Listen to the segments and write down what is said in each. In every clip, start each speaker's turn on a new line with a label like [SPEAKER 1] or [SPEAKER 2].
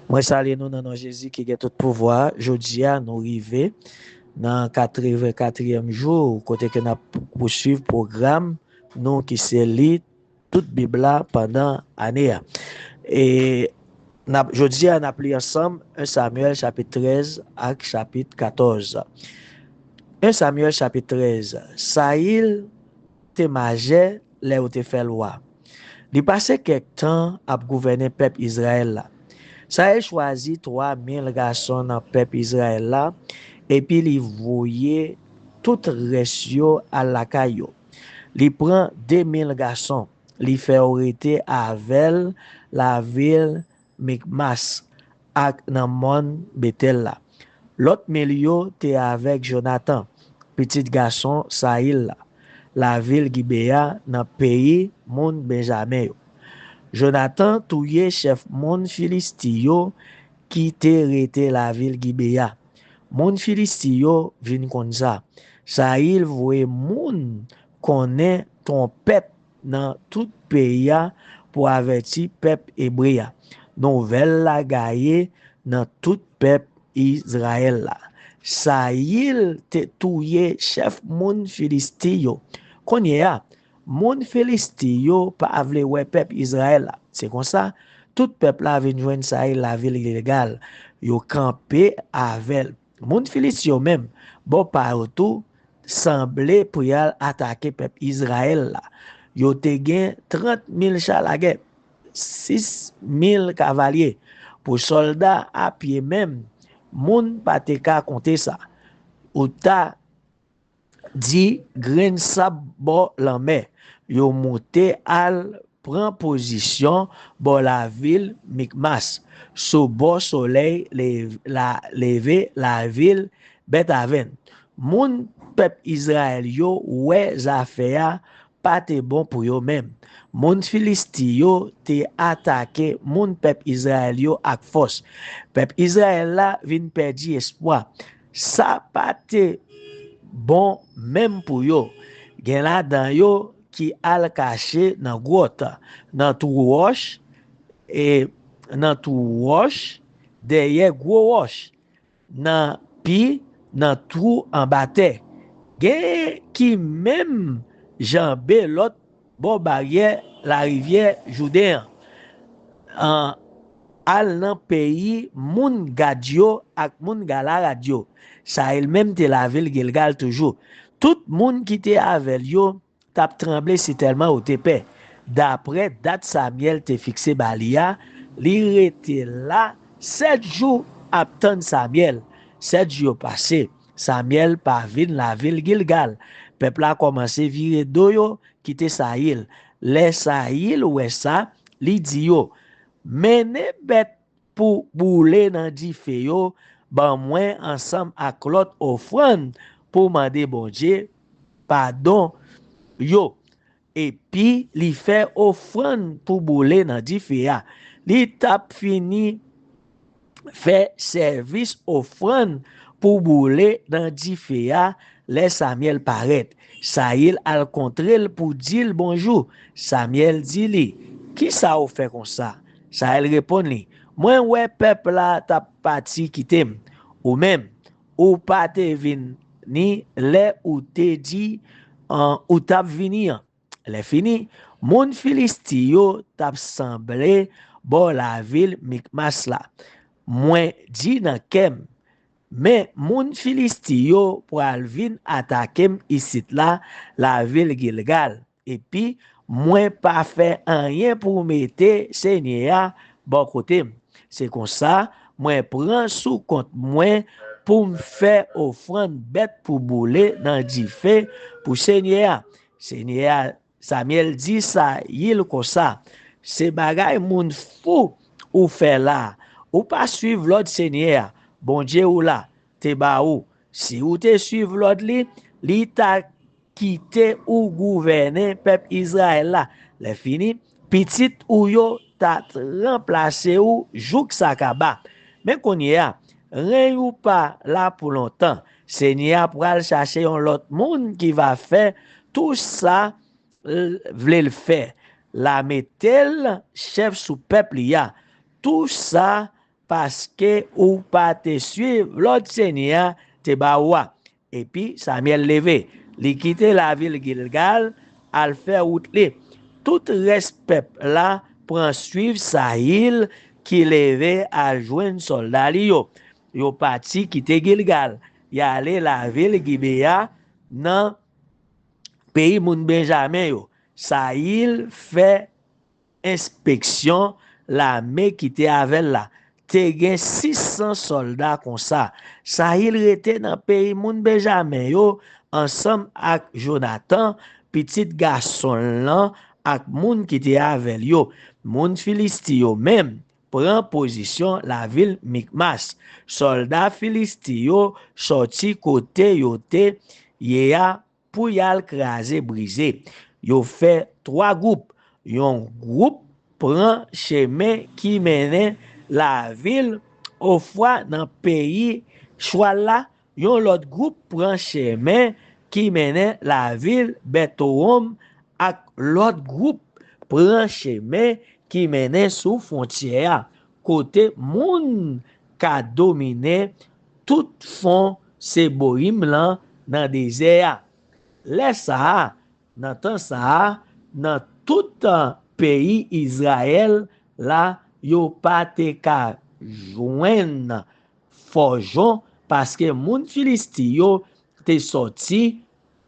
[SPEAKER 1] Moi, salue nous dans nom Jésus qui a tout pouvoir. Jodi a nous arrivé dans 84e jour, côté que nous poursuivre programme, nous qui c'est lit toute Bible là pendant année. Et jodi a nous appelé ensemble 1 Samuel chapitre 13 et chapitre 14. 1 Samuel chapitre 13. Saïl te majè lè ou te fait loi. Li passé quelque temps à gouverner peuple Israël là. Saël choisi 3000 garçons dans peuple Israël là et puis il voyait tout ratio à la caillou. Il prend 2000 garçons, il fait arrêter avec la ville Mikmas ak nan mon Bethel là. L'autre milieu était avec Jonathan, petit garçon Saïl là. La ville Gibea dans pays moun Benjamin yo. Jonathan touye chef moun Filisti qui te rete la ville Gibea. Moun Filisti vin kon sa. Saïl voye moun konnen trompette dans tout pays pour averti peuple hébreu. Nouvelle la gaye dans tout peuple Israël là. Saïl te touye chef moun Filisti Konye a, moun Filisti pa avle wè peuple Israël là. C'est comme ça, tout peuple là vient joindre Saïl la ville illégale. Yo campé avec moun Filisti même. Bon partout semblé pour y attaquer peuple Israël là. Yo te gen 30 000 chars la guerre, 6 000 cavaliers pour soldats à pied même. Moun pa te ka compter ça. Ou ta dit grain sab bo l'anme. Yo monte al prend position bo la ville Mikmas. Sous bo soleil levé la ville Betaven. Moun peuple Israël yo ouais affaire pas te bon pour yo même. Moun Filisti yo te attaqué moun peuple Israël yo ak force. Peuple Israël la vin perdi espoir. Ça pas te bon même pour yo. Gen la dan yo qui al caché dans grotte, dans tout roche et dans tout roche derrière gros roche, dans pi dans trou en bataille. Gen qui même jambé l'autre bon barrière la rivière Jourdain en al nan pays moun Gadio ak moun Galaradio. Ça elle même te la ville Gilgal toujours. Tout moun qui te avec yo tap tremblé si tellement ou te paix. D'après date Samuel te fixé balia, li rete là 7 jours attend Samuel. 7 jours passés, Samuel parvint la ville Gilgal. Peuple a commencé virer doyo quitter Saïl. Les Saïl ouais ça, li di yo mene bête pour bouler dans di fè yo, ban mwen ensemble ak l'autre offrande pour demander bon Dieu pardon yo. Et puis li fait offrande pour bouler dans di fè ya. Li tap fini fait service offrande pour bouler dans di fè ya, les Samuel paraît. Saïl al kontrel pour dire bonjour. Samuel dit li, qui ça ou fait comme ça? Saël répond li, moi ouais peuple là t'a parti quitter ou même ou pas te vin ni les ou te dit ou t'a vini les fini moun Filisti yo t'a semblé bon la ville Mikmas là. Moi dit dans kem mais moun Filisti yo pour al vin attaquer ici là la ville Gilgal et puis moi pas fait rien pour mettre Seigneur bon côté. C'est comme ça, moi prends sous compte moi pour me faire offrande bête pour bouler dans du feu pour Seigneur. Seigneur Samuel dit ça, il comme ça. C'est bagay moun fou ou fait là. Ou pas suivre l'ordre Seigneur. Bon Dieu ou là, te ba ou. Si ou te suivre l'ordre li ta quitté ou gouverner peuple Israël là. Les fini, petit ou yo ta remplacé ou jouk sakaba. Mais qu'on y a, rien ou pas là pour longtemps. Seigneur pral chercher un l'autre monde qui va faire tout ça vle le faire. La metel chef sous peuple ya. Tout ça parce que ou pas te suivre l'autre Seigneur te bawa. Et puis Samuel levé, il quitté la ville Gilgal, al faire route li. Tout respect là prend suivre Saïl qui levé à joindre soldat li yo. Yo parti quitter Gilgal. Y allé la ville Gibea dans pays moun Benjamin yo. Saïl fait inspection l'armée qui était avec là. Te gen 600 soldats comme ça. Saïl rete dans pays moun Benjamin yo ensemble avec Jonathan, petit garçon là, avec moun qui était avec yo. Moun Filisti yo même prend position la ville Mikmas. Soldats Filisti yo sorti côté yo te yea pour yal craser briser. Yo fait 3 groupes. Yon groupe prend chemin qui mène la ville au fois dans pays choix là. Yon l'autre groupe prend chemin qui mène la ville Betorom ak l'autre groupe prend chemin qui mène sous frontière côté moun ka dominé tout fond Seborim là dans désert. Laisse ça dans temps ça dans tout pays Israël là yo pas te ka joindre forjon parce que moun Filisti yo te sorti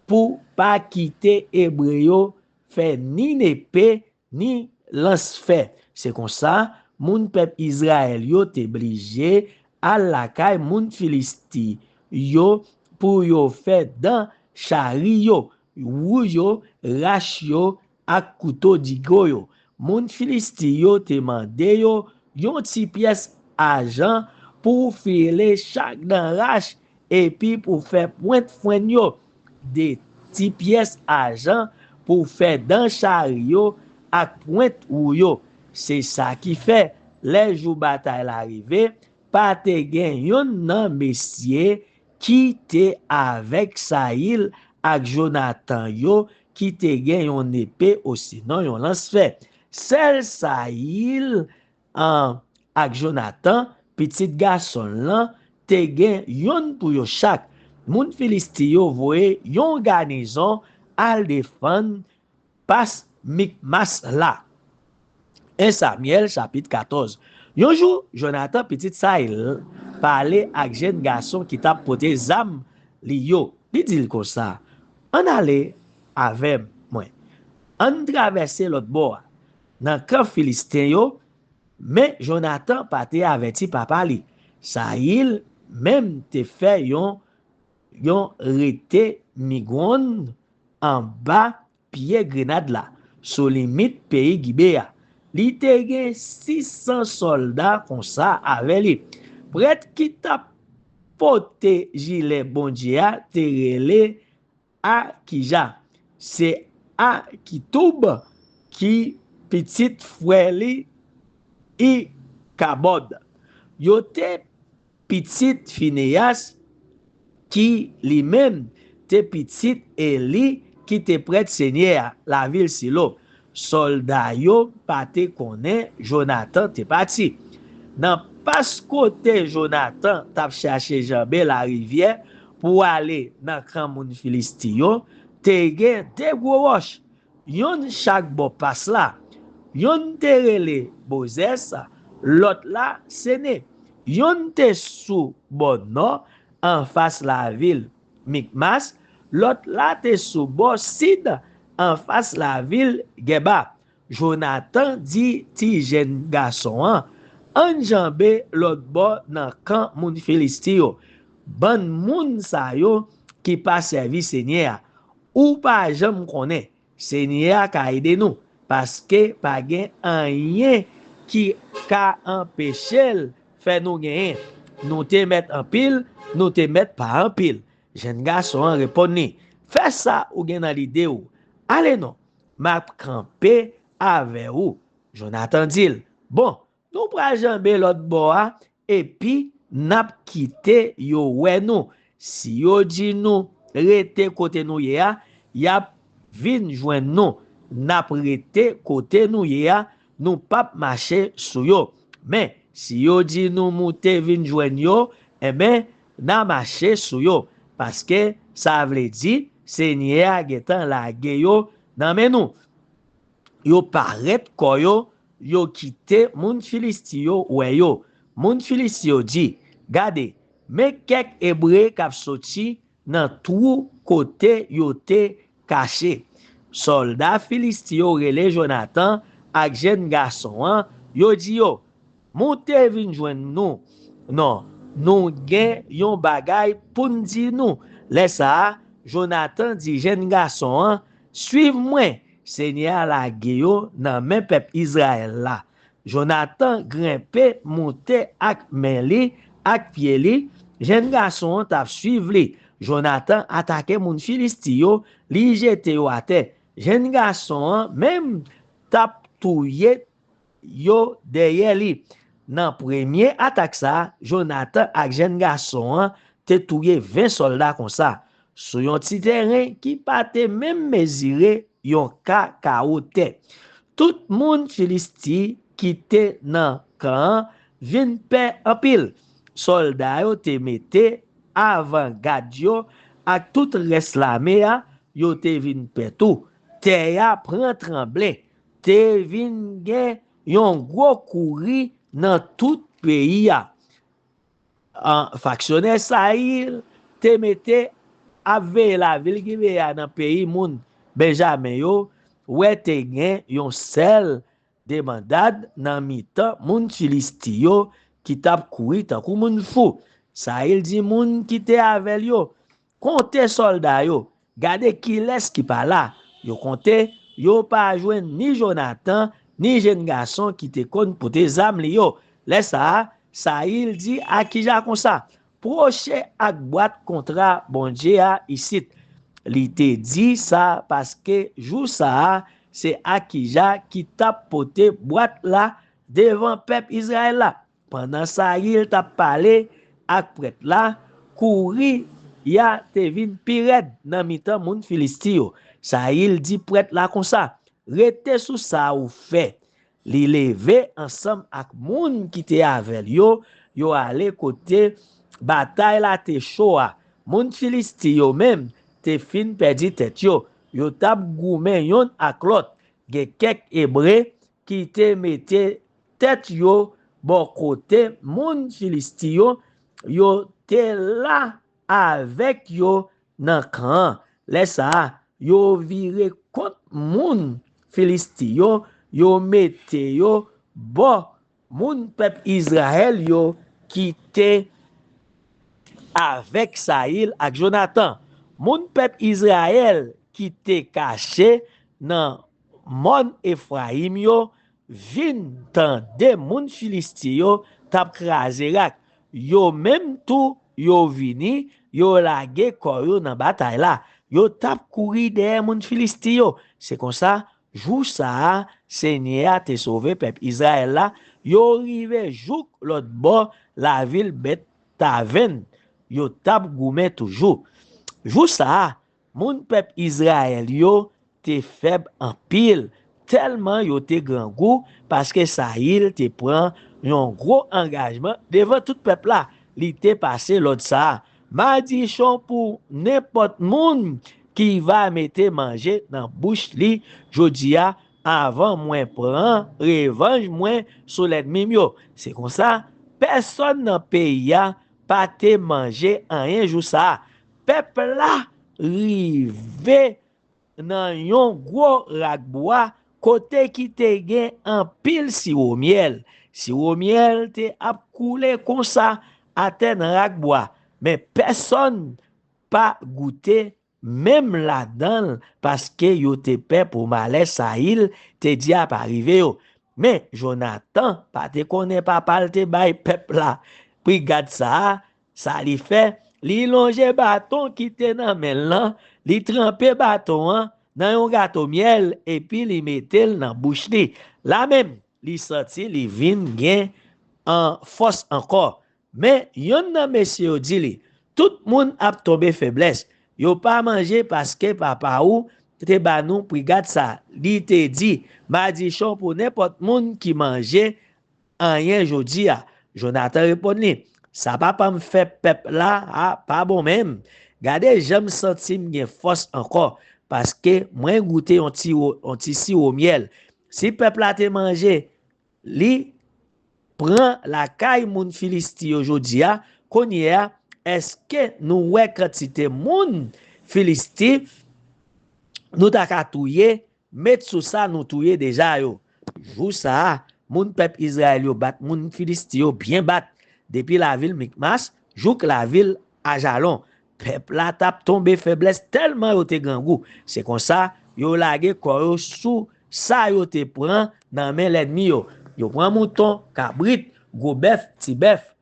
[SPEAKER 1] pour pas quitter hébreu fait ni épée ni lance-feu. C'est comme ça moun peuple Israël yo te obligé à la caille moun Filisti yo pour yo fait dans chariot ou yo rache yo ak couteau digo yo. Moun Filisti yo te mande yo yon ti pièce argent pour filer chaque dan rache et puis pour faire pointe fwen yo des ti pièces argent pour faire dans chariot ak pointe ou yo. C'est ça qui fait les jours bataille arrivé pas te gen yon nan messieurs qui te avec Saïl ak Jonathan yo qui te gen yon épée ou sinon yon lance-feu. Seul Saïl ak Jonathan, petit garçon là, te gen yon pour yo chaque. Moun Filisti yo voye yon garnison al défendre pas Mikmas là. 1 Samuel chapitre 14. Yon jour, Jonathan petit Saïl parlait ak jeune garçon qui t'a porté zam li yo. Li dit comme ça. On allait avec moi. On traversait l'autre bord. Dans camp Philistin yo, mais Jonathan pas te averti papa li. Saïl même te fait yon rete migon en bas pied grenade là, sur limite pays Gibea. Li te gen 600 soldats comme ça avec li. Prête qui t'a porté gilet bondia te relé à Kija. C'est à Kitoub qui petite frère et Kabod. Yo te petite Phineas qui lui-même te petite Eli qui te prête Seigneur la ville Silo. Soldat yo pa te connaît Jonathan te parti. Dans pas côté Jonathan t'a cherché jambe la rivière pour aller dans camp moun Filisti yo, te gen deux gros roches. Yon chaque bo passe là. Yon te rele Bozes, l'autre là Séné. Yon te sous bon nord en face la ville Mikmas, l'autre là te sous bon sud en face la ville Geba. Jonathan dit ti jeune garçon enjambe l'autre bord dans camp moun Filisti yo. Ban moun sa yo qui pas servi Seigneur ou pas jam connaît Seigneur ka aide nous parce que pas gen rien qui ka empêcher faire nous gagner. Nous te mettre en pile, nous te mettre pas en pile. Jeune garçon répondit, fais ça ou gen dans l'idée ou. Allez non, m'a camper avec ou. Jonathan dit, bon, nous pral jambe l'autre bord et puis n'a quitté yo wè nous. Si yo di nous rete côté nous ya, y vin joindre nous. N'a prêté côté nous ya, nous pas marcher sou yo. Mais Si yo dit nous monter vinn joindre yo, eh ben n'a marché sou yo parce que ça veut dire Seigneur getan la yo nan men nou. Yo paret ko yo kite moun Filisti yo wè yo. Moun Filisti yo di, gade, me kek ebre kap soti nan trou kote yo te kache. Soldat Filisti yo rele Jonathan ak jen garçon an, yo di yo, monte vin jwen nou. Non, nou gen yon bagay pou ndi nou. Lè sa, Jonathan di jen garçon an, suiv mwen. Seigneur la geyo nan men pep Israël la. Jonathan grimpe monte ak men li, ak pied li, jen garçon tap suiv li. Jonathan atake moun Filisti yo, li jete yo ate. Jen garçon même tap touye yo derrière li. Nan premier attaque ça, Jonathan ak jen garçon te touye 20 soldats comme ça. Sou yon ti terrain qui pa te même mesuré yon ka kaote. Tout moun Filisti qui te nan kan vin pe en pile. Soldat yo te mette avant gad yo ak tout res la me yo te vin pe tout. Te ya pran tremble. Te vin gen yon gros kouri nan tout pays ya. En factionnaire Sahil te mette ave la vil ki ve ya nan pays moun Benjamin yo, wè te gen yon sel demandad nan mitan moun Filisti yo ki tap kouri tankou moun fou. Sahil di moun ki te avel yo, konte soldat yo, gade ki les ki pa la, yo konte, yo pa jwen ni Jonathan, ni jen garçon ki te kon pou te zam li yo. Lè sa, Sahil di akija kon sa, proche ak boîte kontra bonje a isit. Li te di sa paske jou sa se Akija ki tap pote boîte la devant peuple Israël la. Pendant Sahil tap pale ak pret la, kouri ya te vin pired nan mitan moun Filisti yo. Sahil di pret la kon sa, rete sou sa ou fe. Li leve ansam ak moun ki te avel yo, yo ale kote batay la te choua. Moun Filisti yo même te fin perdi tête yo. Yo tap goumen yon ak lot. Ge kek ebre ki te mette tête yo bon kote moun Filisti yo. Yo te la avec yo nan kan. Lè sa, yo vire kont moun Filisti yo. Yo mette yo bon moun pep Israël yo ki te avec Sahil ak Jonathan. Moun pep Israël qui te caché nan mon Ephraim yo, vin tan de moun Filisti yo tap krasé rak. Yo même tout yo vini, yo lage koyo nan batay la. Yo tap kouri de moun Filisti yo. C'est comme ça, jou sa, Seigneur te sauvé pep Israël la. Yo rive jouk l'autre bord la ville Bet Taven. Yo tap goumen toujours. Jou sa, moun pep Israël yo te feb en pile, tellement yo te grand goût parce que Sahil te prend un gros engagement devant tout peuple là. Li te passé l'autre ça. Maldition pour n'importe moun qui va mette manger dans bouche li jodia avant moins prend revanche moins sur l'ennemi yo. C'est comme ça, personne dans pays a pas te manger rien jou ça. Peuple là rive nan yon gros ragbois côté qui te gen en pile sirop miel. Sirop miel te ap koule comme ça à ten ragbois. Mais personne pas goûté même là-dedans parce que yo te pe pour malais Sahil te di ap arrivé yo. Mais Jonathan pas te connaît pas palte bay peuple là. Puis gade ça, ça li fait li longe bâton qui te nan men lan, li trempe bâton dans yon gâteau miel et puis li metel nan bouche li. La même, li sorti li vin gen en force encore. Mais yon nan monsieur di li, tout moun ap tombe faiblesse. Yo pas manger parce que papa ou te banou pri gade ça. Li te di, maldition pour n'importe moun qui mange rien jodi a. Jonathan répond li, ça pas me fait peuple là, ah, pas bon même. Gardez, j'aime sentir m'gen force encore parce que moi goûter un petit si au miel. Si peuple a te mangé, li prend la caille moun Filisti aujourd'hui a, konye a, est-ce que nous ouais quantité moun Filisti nous ta ka touye, mettre sous ça nous touye déjà yo. Jou ça, moun peuple Israël yo bat moun Filisti yo bien bat depuis la ville Mikmas, jouk la ville Ajalon. Peuple la tap tombe faiblesse tellement yo te gangou. C'est comme ça yo lage ko sous ça yo te prend dans main l'ennemi yo. Yo prend mouton, cabrit, gros bœuf, petit bœuf,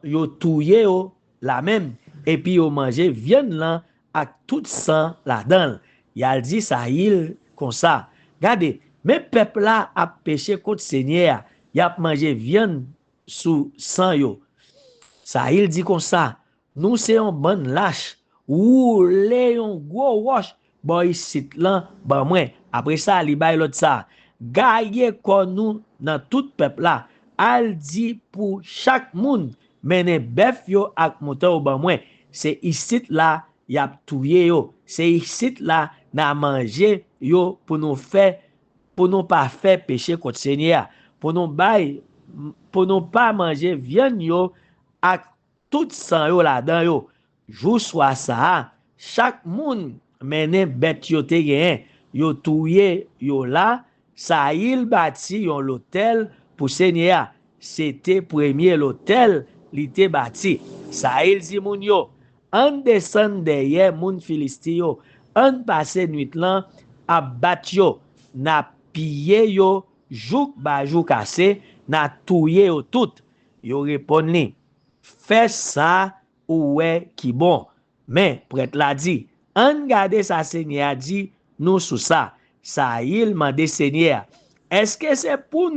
[SPEAKER 1] yo touye yo la même et puis yo manger viande là avec tout sang là-dedans. Yal dit ça il comme ça. Regardez, mais peuple là a péché contre Seigneur, y a mangé viande sous sang yo. Ça il dit comme ça, nous c'est un bon lâche ou les un gros wash boy sit là ba moi. Après ça li bay l'autre ça. Gaye kon nous dans tout peuple là. Al dit pour chaque monde mener bœuf yo ak mouton ba moi. C'est ici là y a touye yo. C'est ici là n'a manger yo pour nous faire pour nous pas faire péché contre Seigneur, pour nous pas manger viande yo ak tout sang yo là-dedans yo. Jou soit ça, chaque monde mène bête yo te gen, yo touye yo là, ça il bâti yon l'hôtel pour Seigneur. C'était premier l'hôtel li te bâti. Ça il dit moun yo, an descend derrière moun Filisti yo, an passe nuit lan a bat yo, na pillé yo, jouk ba jouk cassé, na touye yo tout. Yo répond li, fais ça ou ouais qui bon. Mais prêtre l'a dit, an gade sa Seigneur dit nous sous ça. Ça il m'a dit Seigneur, est-ce que c'est pour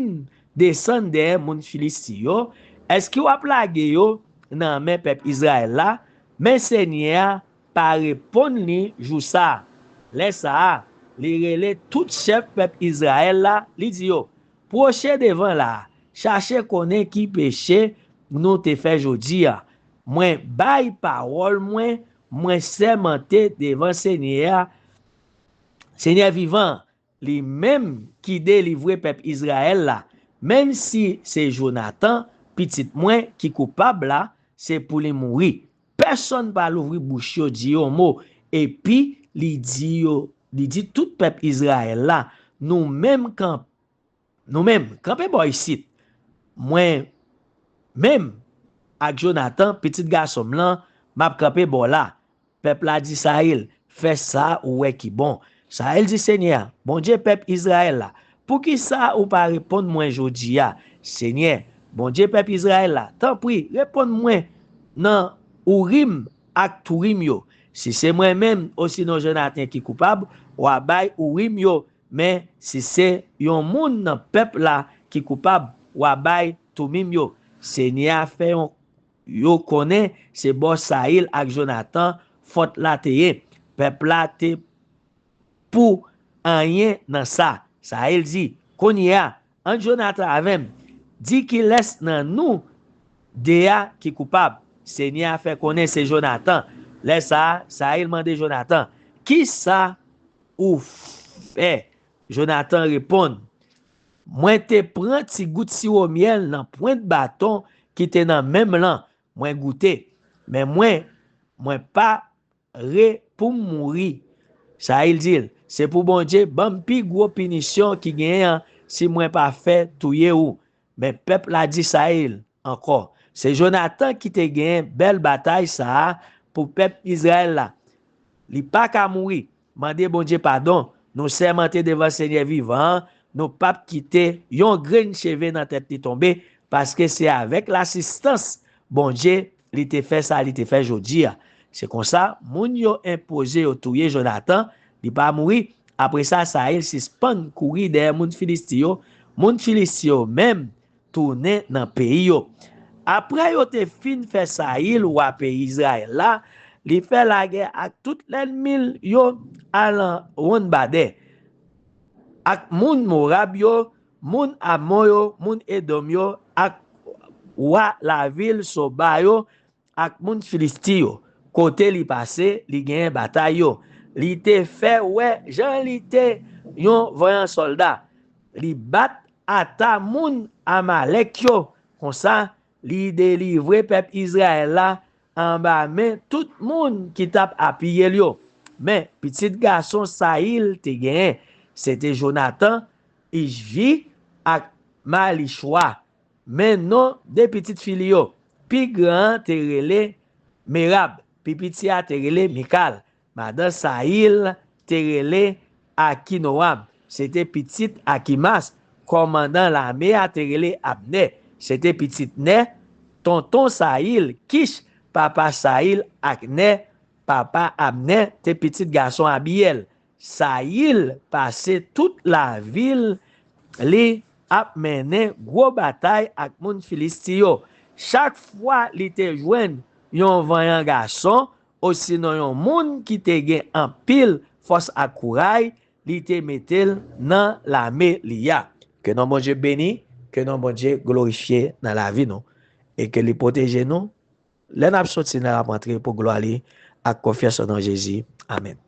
[SPEAKER 1] descendre derrière moun Filisti yo? Est-ce qu'il va plaguer yo nan men peuple Israël là? Mais Seigneur pas répondre li jou ça. Laisse ça, li rele tout chef peuple Israël là, li dit yo, proche devant là, chercher connaît qui péché nous te fait jodi a. Moi bay parole moi sermenté devant Seigneur vivant, li même qui délivre peuple Israël là, même si c'est Jonathan petit moi qui coupable là, c'est pour les mourir. Personne pas l'ouvrir bouche yo di yo mot et puis li dit tout peuple Israël là, nous même campé boy ici. Moi même avec Jonathan petit garçon là, m'a campé bon là. Peuple a dit Sahel, fais ça ou ouais qui bon. Sahel dit Seigneur, bon Dieu peuple Israël là, pour qui ça ou pas répondre moi jodi a, Seigneur, bon Dieu peuple Israël là, tant pis, répondre moi non Urim ak Turim yo. Si c'est moi-même aussi non Jonathan qui coupable, ou bay Urim yo, mais si c'est yon moun nan peuple là qui coupable, ou bay Tumim yo. Seigneur fait yo connaît c'est bon Sahel ak Jonathan faute la teye. Peuple là te pour rien dans ça. Sahel dit konya en Jonathan avem dit qu'il laisse dans nous Déa qui coupable. Seigneur fait connaître c'est Jonathan. Laisse ça il demande Jonathan. Qui ça ou fait? Jonathan répond. Moi te prends ti goutte si au miel dans point de bâton qui te dans même lan. Moi goûter. Mais moi pas pour mourir. Ça il dit, c'est pour bon Dieu, bon pi gros punition qui gagne si moi pas fait touyer ou. Mais peuple a dit ça il encore. C'est Jonathan qui te gagné belle bataille ça pour peuple Israël là. Li pas qu'à mourir. Mandez bon Dieu pardon. Nous sermenté devant Seigneur vivant, nous pas quitter yon grain cheveux dans tête li tomber parce que c'est avec l'assistance bon Dieu li te fait ça, li te fait jodi. C'est comme ça moun yo imposé au touyer Jonathan, li pas mourir. Après ça il suspend courir derrière moun Filistio même tourner dans pays yo. Après yo te fin fait ça ou à pays Israël là, li fait la guerre avec tout l'ennemi yo alan ron bade. Ak moun Morab yo moun Amon yo, moun Edom yo, ak wa la ville Soba yo, ak moun Filisti yo. Kote li pase, li gen batay yo. Li te fe, jan li te yon voyan soldat. Li bat ata moun Amalek yo. Kon sa, li delivre pep Israel la, en ba men tout moun ki tap apiye yo. Men, petit garçon Saïl te gen, c'était Jonathan, Ishvi, ak Malishwa. Men non, de petit fili yo. Pi grand te rele Merab, pi petit a te rele Mikal. Madan Saïl te rele Akinoam. C'était petit Akimas, commandant l'armée a te rele Abner. C'était petit ne, tonton Saïl, Kish, papa Saïl, Akne, papa Abner, te petit garçon Abiel. Saïl passe toute la ville, li ap mene gros bataille ak moun Filistio. Chaque fois li te jwen yon vaillant garçon, ou sinon yon moun qui te gen en pile force ak courage, li te metel nan l'armée liya. Que non bon Dieu béni, que non bon Dieu glorifié dans la vie nous et que li protège nous. L'en a sorti dans la rentrée pour gloire li ak confiance dans Jésus. Amen.